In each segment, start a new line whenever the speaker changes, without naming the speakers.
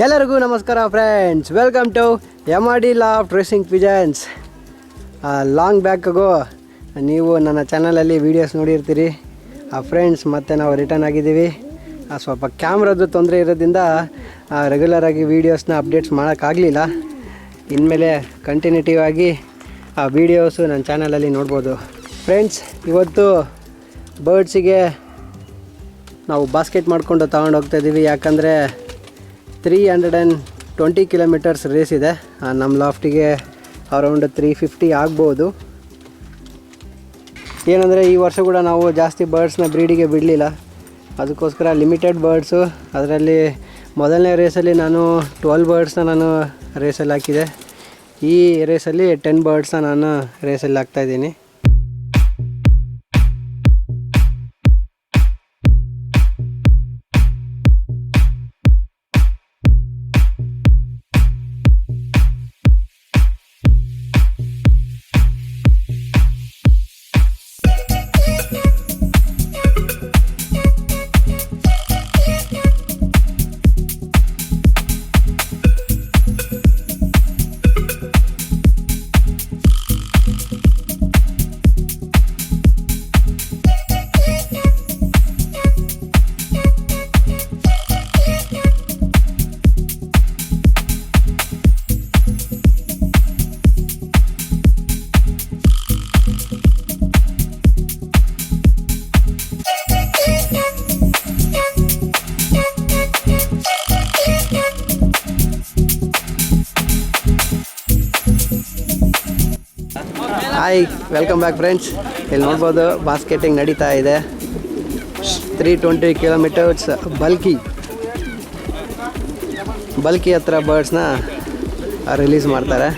ಎಲ್ಲರಿಗೂ ನಮಸ್ಕಾರ friends, welcome to MRD loft racing pigeons. Long ಬ್ಯಾಕ್ಗೋ ನೀವು ನನ್ನ ಚಾನಲಲ್ಲಿ ವೀಡಿಯೋಸ್ ನೋಡಿರ್ತೀರಿ ಫ್ರೆಂಡ್ಸ್. ಮತ್ತು ನಾವು ರಿಟರ್ನ್ ಆಗಿದ್ದೀವಿ. ಸ್ವಲ್ಪ ಕ್ಯಾಮ್ರದ್ದು ತೊಂದರೆ ಇರೋದ್ರಿಂದ ರೆಗ್ಯುಲರಾಗಿ ವೀಡಿಯೋಸ್ನ ಅಪ್ಡೇಟ್ಸ್ ಮಾಡೋಕ್ಕಾಗಲಿಲ್ಲ. ಇನ್ಮೇಲೆ ಕಂಟಿನ್ಯೂಟಿವ್ ಆಗಿ ಆ ವೀಡಿಯೋಸು ನನ್ನ ಚಾನಲಲ್ಲಿ ನೋಡ್ಬೋದು ಫ್ರೆಂಡ್ಸ್. ಇವತ್ತು ಬರ್ಡ್ಸಿಗೆ ನಾವು ಬಾಸ್ಕೆಟ್ ಮಾಡಿಕೊಂಡು ತಗೊಂಡು ಹೋಗ್ತಾಯಿದ್ದೀವಿ. ಯಾಕಂದರೆ 320 ಕಿಲೋಮೀಟರ್ಸ್ ರೇಸ್ ಇದೆ. ನಮ್ಮ ಲಾಫ್ಟಿಗೆ ಅರೌಂಡ್ 350 ಆಗ್ಬೋದು. ಏನಂದರೆ ಈ ವರ್ಷ ಕೂಡ ನಾವು ಜಾಸ್ತಿ ಬರ್ಡ್ಸ್ನ ಬ್ರೀಡಿಗೆ ಬಿಡಲಿಲ್ಲ. ಅದಕ್ಕೋಸ್ಕರ ಲಿಮಿಟೆಡ್ ಬರ್ಡ್ಸು. ಅದರಲ್ಲಿ ಮೊದಲನೇ ರೇಸಲ್ಲಿ ನಾನು 12 ಬರ್ಡ್ಸ್ನ ನಾನು ರೇಸಲ್ಲಿ ಹಾಕಿದೆ. ಈ ರೇಸಲ್ಲಿ 10 ಬರ್ಡ್ಸ್ನ ನಾನು ರೇಸಲ್ಲಿ ಹಾಕ್ತಾಯಿದ್ದೀನಿ. Hi, welcome back friends. ಇಲ್ಲಿ ನೋಡ್ಬೋದು ಬಾಸ್ಕೆಟಿಂಗ್ ನಡೀತಾ ಇದೆ. 320 ಕಿಲೋಮೀಟರ್ಸ್ ಬಲ್ಕಿ ಹತ್ರ ಬರ್ಡ್ಸ್ನ ರಿಲೀಸ್ ಮಾಡ್ತಾರೆ.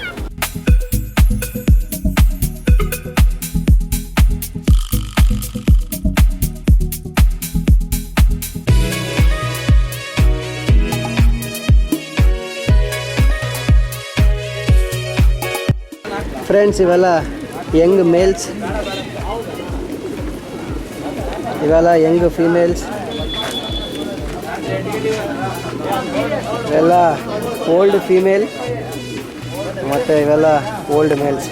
ಫ್ರೆಂಡ್ಸ್, ಇವೆಲ್ಲ ಯಂಗ್ ಮೇಲ್ಸ್, ಇವೆಲ್ಲ ಯಂಗ್ ಫೀಮೇಲ್ಸ್, ಇವೆಲ್ಲ ಓಲ್ಡ್ ಫೀಮೇಲ್ ಮತ್ತು ಇವೆಲ್ಲ ಓಲ್ಡ್ ಮೇಲ್ಸ್.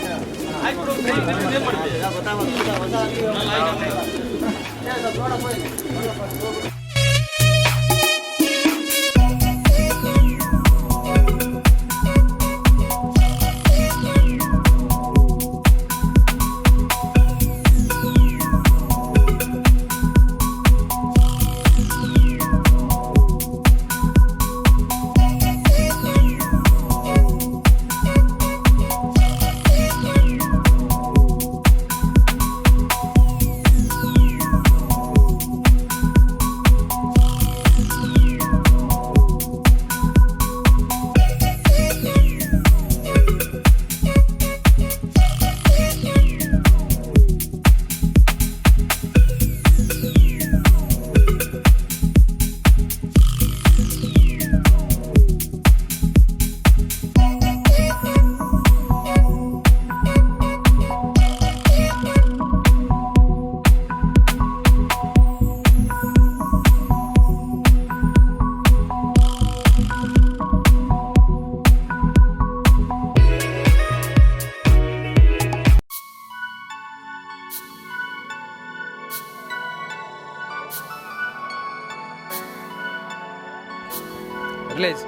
Release.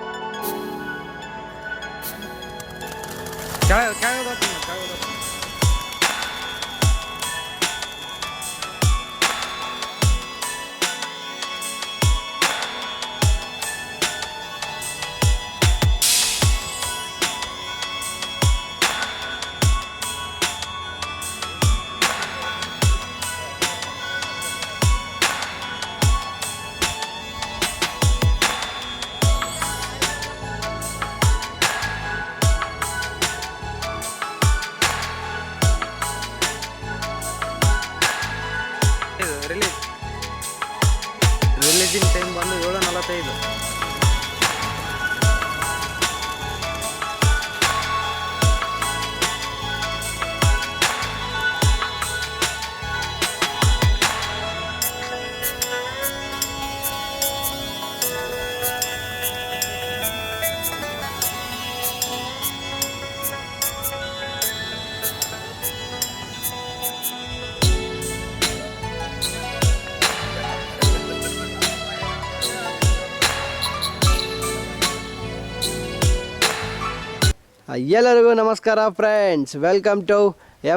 ಎಲ್ಲರಿಗೂ ನಮಸ್ಕಾರ friends, welcome to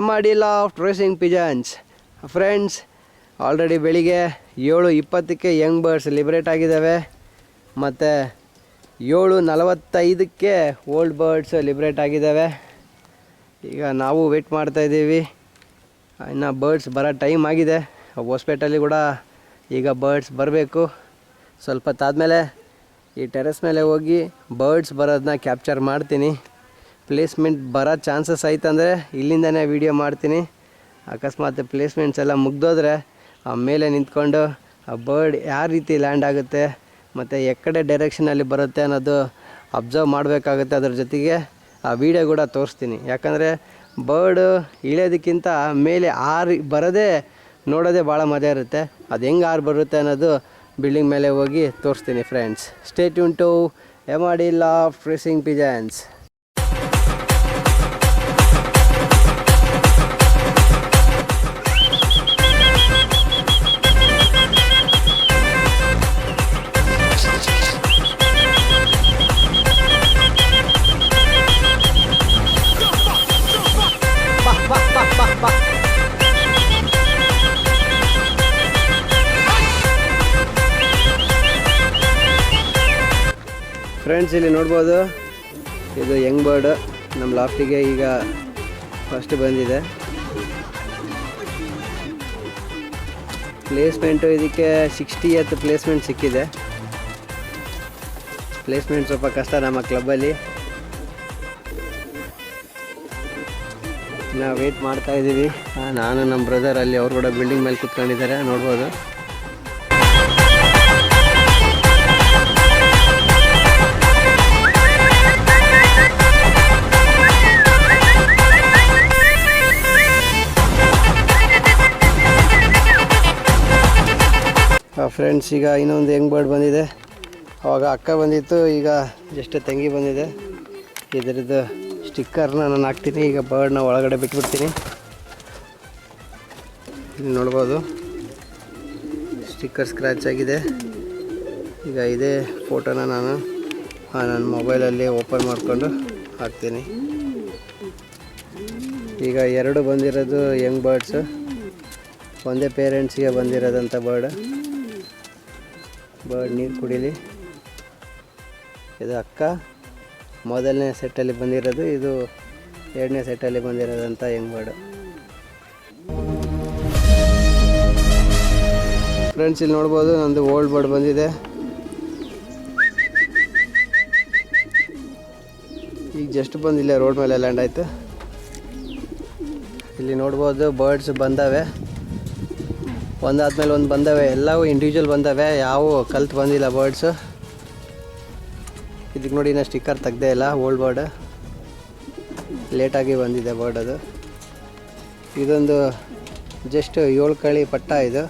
MRD loft racing pigeons. Friends, already ಬೆಳಿಗ್ಗೆ 7:20ಕ್ಕೆ ಯಂಗ್ ಬರ್ಡ್ಸ್ ಲಿಬ್ರೇಟ್ ಆಗಿದ್ದಾವೆ ಮತ್ತು 7:45ಕ್ಕೆ ಓಲ್ಡ್ ಬರ್ಡ್ಸ್ ಲಿಬ್ರೇಟ್ ಆಗಿದ್ದಾವೆ. ಈಗ ನಾವು ವೆಯ್ಟ್ ಮಾಡ್ತಾಯಿದ್ದೀವಿ, ಇನ್ನು ಬರ್ಡ್ಸ್ ಬರೋ ಟೈಮ್ ಆಗಿದೆ. ಹೊಸಪೇಟೆಯಲ್ಲಿ ಕೂಡ ಈಗ ಬರ್ಡ್ಸ್ ಬರಬೇಕು. ಸ್ವಲ್ಪ ಹೊತ್ತಾದಮೇಲೆ ಈ ಟೆರೆಸ್ ಮೇಲೆ ಹೋಗಿ ಬರ್ಡ್ಸ್ ಬರೋದನ್ನ ಕ್ಯಾಪ್ಚರ್ ಮಾಡ್ತೀನಿ. ಪ್ಲೇಸ್ಮೆಂಟ್ ಬರೋ ಚಾನ್ಸಸ್ ಆಯ್ತಂದರೆ ಇಲ್ಲಿಂದನೇ ವೀಡಿಯೋ ಮಾಡ್ತೀನಿ. ಅಕಸ್ಮಾತ್ ಪ್ಲೇಸ್ಮೆಂಟ್ಸ್ ಎಲ್ಲ ಮುಗ್ದೋದ್ರೆ ಮೇಲೆ ನಿಂತ್ಕೊಂಡು ಆ ಬರ್ಡ್ ಯಾವ ರೀತಿ ಲ್ಯಾಂಡ್ ಆಗುತ್ತೆ ಮತ್ತು ಎಕ್ಕಡೆ ಡೈರೆಕ್ಷನಲ್ಲಿ ಬರುತ್ತೆ ಅನ್ನೋದು ಅಬ್ಸರ್ವ್ ಮಾಡಬೇಕಾಗುತ್ತೆ. ಅದ್ರ ಜೊತೆಗೆ ಆ ವಿಡಿಯೋ ಕೂಡ ತೋರಿಸ್ತೀನಿ. ಯಾಕಂದರೆ ಬರ್ಡು ಇಳಿಯೋದಕ್ಕಿಂತ ಮೇಲೆ ಬರೋದೇ ನೋಡೋದೇ ಭಾಳ ಮಜಾ ಇರುತ್ತೆ. ಅದು ಹೆಂಗೆ ಬರುತ್ತೆ ಅನ್ನೋದು ಬಿಲ್ಡಿಂಗ್ ಮೇಲೆ ಹೋಗಿ ತೋರಿಸ್ತೀನಿ. Friends, stay tune to MRD loft racing pigeons. Friends, ಇಲ್ಲಿ ನೋಡ್ಬೋದು, ಇದು ಯಂಗ್ ಬರ್ಡ್ ನಮ್ಮ ಲಾಫ್ಟಿಗೆ ಈಗ ಫಸ್ಟ್ ಬಂದಿದೆ. ಪ್ಲೇಸ್ಮೆಂಟು ಇದಕ್ಕೆ 60th ಪ್ಲೇಸ್ಮೆಂಟ್ ಸಿಕ್ಕಿದೆ. ಪ್ಲೇಸ್ಮೆಂಟ್ ಸ್ವಲ್ಪ ಕಷ್ಟ ನಮ್ಮ ಕ್ಲಬ್ಬಲ್ಲಿ. ನಾವು ವೇಟ್ ಮಾಡ್ತಾಯಿದ್ದೀವಿ. ನಾನು ನಮ್ಮ ಬ್ರದರ್ ಅಲ್ಲಿ ಅವ್ರು ಕೂಡ ಬಿಲ್ಡಿಂಗ್ ಮೇಲೆ ಕೂತ್ಕೊಂಡಿದ್ದಾರೆ, ನೋಡ್ಬೋದು. ಫ್ರೆಂಡ್ಸ್, ಈಗ ಇನ್ನೊಂದು ಯಂಗ್ ಬರ್ಡ್ ಬಂದಿದೆ. ಆವಾಗ ಅಕ್ಕ ಬಂದಿತ್ತು, ಈಗ ಜಸ್ಟ್ ತಂಗಿ ಬಂದಿದೆ. ಇದರದ್ದು ಸ್ಟಿಕ್ಕರ್ನ ನಾನು ಹಾಕ್ತೀನಿ. ಈಗ ಬರ್ಡ್ನ ಒಳಗಡೆ ಬಿಟ್ಬಿಡ್ತೀನಿ. ಇಲ್ಲಿ ನೋಡ್ಬೋದು, ಸ್ಟಿಕ್ಕರ್ ಸ್ಕ್ರ್ಯಾಚ್ ಆಗಿದೆ. ಈಗ ಇದೇ ಫೋಟೋನ ನಾನು ನನ್ನ ಮೊಬೈಲಲ್ಲಿ ಓಪನ್ ಮಾಡಿಕೊಂಡು ಹಾಕ್ತೀನಿ. ಈಗ 2 ಬಂದಿರೋದು ಯಂಗ್ ಬರ್ಡ್ಸು, ಒಂದೇ ಪೇರೆಂಟ್ಸಿಗೆ ಬಂದಿರೋದಂಥ ಬರ್ಡ್ ನೀರು ಕುಡೀಲಿ. ಇದು ಅಕ್ಕ ಮೊದಲನೇ ಸೆಟ್ಟಲ್ಲಿ ಬಂದಿರೋದು, ಇದು 2ನೇ ಸೆಟ್ಟಲ್ಲಿ ಬಂದಿರೋದಂಥ ಯಂಗ್ ಬರ್ಡ್. ಫ್ರೆಂಡ್ಸ್, ಇಲ್ಲಿ ನೋಡ್ಬೋದು, ನಂದು ಓಲ್ಡ್ ಬರ್ಡ್ ಬಂದಿದೆ. ಈಗ ಜಸ್ಟ್ ಬಂದು ಇಲ್ಲೇ ರೋಡ್ ಮೇಲೆ ಲ್ಯಾಂಡ್ ಆಯಿತು. ಇಲ್ಲಿ ನೋಡ್ಬೋದು, ಬರ್ಡ್ಸ್ ಬಂದವೆ, ಒಂದಾದ್ಮೇಲೆ ಒಂದು ಬಂದವೆ. ಎಲ್ಲವೂ ಇಂಡಿವಿಜುವಲ್ ಬಂದವೆ, ಯಾವ ಕಲ್ತು ಬಂದಿಲ್ಲ ಬರ್ಡ್ಸು. ಇದಕ್ಕೆ ನೋಡಿ, ಇನ್ನೂ ಸ್ಟಿಕ್ಕರ್ ತೆಗ್ದೇ ಇಲ್ಲ. ಓಲ್ಡ್ ಬರ್ಡ್ ಲೇಟಾಗಿ ಬಂದಿದೆ ಬರ್ಡ್. ಅದು ಇದೊಂದು ಜಸ್ಟ್ 7 ಕಳಿ ಪಟ್ಟ. ಇದು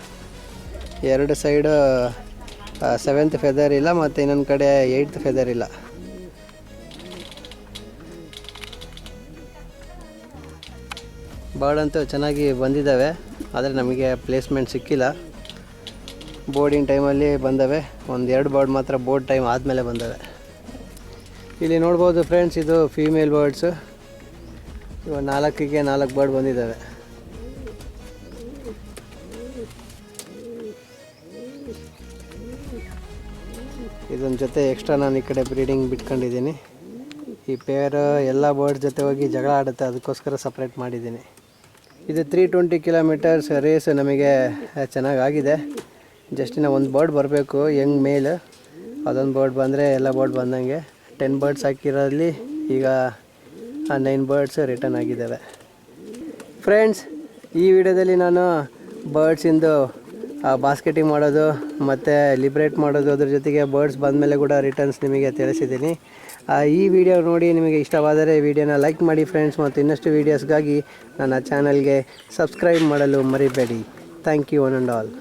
2 ಸೈಡು 7th ಫೆದರ್ ಇಲ್ಲ, ಮತ್ತು ಇನ್ನೊಂದು ಕಡೆ 8th ಫೆದರ್ ಇಲ್ಲ. ಬರ್ಡ್ ಅಂತೂ ಚೆನ್ನಾಗಿ ಬಂದಿದ್ದಾವೆ, ಆದರೆ ನಮಗೆ ಪ್ಲೇಸ್ಮೆಂಟ್ ಸಿಕ್ಕಿಲ್ಲ. ಬೋರ್ಡಿಂಗ್ ಟೈಮಲ್ಲಿ ಬಂದವೆ. 1-2 ಬರ್ಡ್ ಮಾತ್ರ ಬೋರ್ಡ್ ಟೈಮ್ ಆದಮೇಲೆ ಬಂದವೆ. ಇಲ್ಲಿ ನೋಡ್ಬೋದು ಫ್ರೆಂಡ್ಸ್, ಇದು ಫೀಮೇಲ್ ಬರ್ಡ್ಸು. ಇವಾಗ 4ಕ್ಕೆ 4 ಬರ್ಡ್ ಬಂದಿದ್ದಾವೆ. ಇದೊಂದು ಜೊತೆ ಎಕ್ಸ್ಟ್ರಾ ನಾನು ಈ ಕಡೆ ಬ್ರೀಡಿಂಗ್ ಬಿಟ್ಕೊಂಡಿದ್ದೀನಿ. ಈ ಪೇರ್ ಎಲ್ಲ ಬರ್ಡ್ ಜೊತೆ ಹೋಗಿ ಜಗಳ ಆಡುತ್ತೆ, ಅದಕ್ಕೋಸ್ಕರ ಸಪ್ರೇಟ್ ಮಾಡಿದ್ದೀನಿ. ಇದು 320 ಕಿಲೋಮೀಟರ್ಸ್ ರೇಸ್ ನಮಗೆ ಚೆನ್ನಾಗಾಗಿದೆ. ಜಸ್ಟ್ ಇನ್ನು ಒಂದು ಬರ್ಡ್ ಬರಬೇಕು, ಯಂಗ್ ಮೇಲ್. ಅದೊಂದು ಬರ್ಡ್ ಬಂದರೆ ಎಲ್ಲ ಬರ್ಡ್ ಬಂದಂಗೆ. 10 ಬರ್ಡ್ಸ್ ಹಾಕಿರೋದ್ರಲ್ಲಿ ಈಗ 9 ಬರ್ಡ್ಸ್ ರಿಟರ್ನ್ ಆಗಿದ್ದಾವೆ. ಫ್ರೆಂಡ್ಸ್, ಈ ವಿಡಿಯೋದಲ್ಲಿ ನಾನು ಬರ್ಡ್ಸಿಂದು ಬಾಸ್ಕೆಟಿಂಗ್ ಮಾಡೋದು ಮತ್ತು ಲಿಬ್ರೇಟ್ ಮಾಡೋದು, ಅದ್ರ ಜೊತೆಗೆ ಬರ್ಡ್ಸ್ ಬಂದಮೇಲೆ ಕೂಡ ರಿಟರ್ನ್ಸ್ ನಿಮಗೆ ತಿಳಿಸಿದ್ದೀನಿ. ಈ ವಿಡಿಯೋ ನೋಡಿ ನಿಮಗೆ ಇಷ್ಟವಾದರೆ ವಿಡಿಯೋನ ಲೈಕ್ ಮಾಡಿ ಫ್ರೆಂಡ್ಸ್, ಮತ್ತು ಇನ್ನಷ್ಟು ವೀಡಿಯೋಸ್ಗಾಗಿ ನನ್ನ ಚಾನಲ್ಗೆ ಸಬ್ಸ್ಕ್ರೈಬ್ ಮಾಡಲು ಮರಿಬೇಡಿ. Thank you one and all.